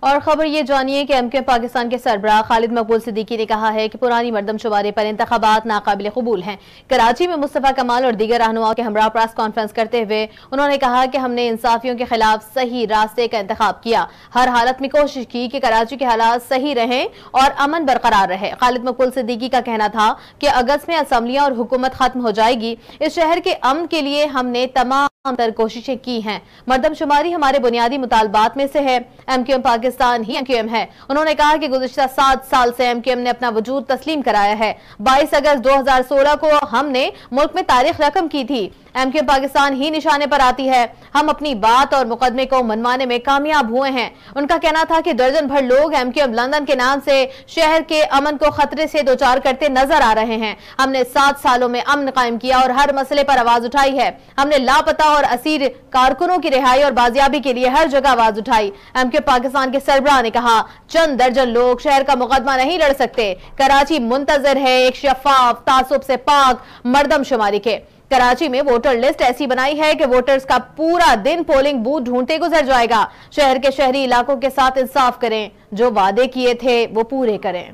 और खबर ये जानिए कि एमक्यूएम पाकिस्तान के सरबराह खालिद मकबूल सिद्दीकी ने कहा है कि पुरानी मरदमशुमारी पर इंतखाबात नाकाबिल कबूल हैं। कराची में मुस्तफा कमाल और दीगर रहनुमाओं के हमरा प्रेस कॉन्फ्रेंस करते हुए उन्होंने कहा कि हमने इंसाफियों के खिलाफ सही रास्ते का इंतखाब किया, हर हालत में कोशिश की कि कराची के हालात सही रहें और अमन बरकरार रहे। खालिद मकबूल सिद्दीकी का कहना था कि अगस्त में असम्बलियां और हुकूमत खत्म हो जाएगी। इस शहर के अमन के लिए हमने तमाम कोशिशें की हैं। मरदमशुमारी हमारे बुनियादी मुतालबात में से है। एमक्यूएम पाकिस्तान ही एमक्यूएम है। उन्होंने कहा कि गुज़िश्ता 7 साल से एमक्यूएम ने अपना वजूद तस्लीम कराया है। 22 अगस्त 2016 को हमने मुल्क में तारीख रकम की थी। एमक्यूएम पाकिस्तान ही निशाने पर आती है। हम अपनी बात और मुकदमे को मनवाने में कामयाब हुए हैं। उनका कहना था कि दर्जन भर लोग एमक्यूएम लंदन के नाम से शहर के अमन को खतरे से दो चार करते नजर आ रहे हैं। हमने 7 सालों में अमन कायम किया और हर मसले पर आवाज उठाई है। हमने लापता और असीर कारकुनों की रिहाई और बाजियाबी के लिए हर जगह आवाज उठाई। एमक्यूएम पाकिस्तान के सरबराह ने कहा, चंद दर्जन लोग शहर का मुकदमा नहीं लड़ सकते। कराची मुंतजर है एक शफाफ, तासुब से पाक मरदमशुमारी के। कराची में वोटर लिस्ट ऐसी बनाई है कि वोटर्स का पूरा दिन पोलिंग बूथ ढूंढते गुजर जाएगा। शहर के शहरी इलाकों के साथ इंसाफ करें, जो वादे किए थे वो पूरे करें।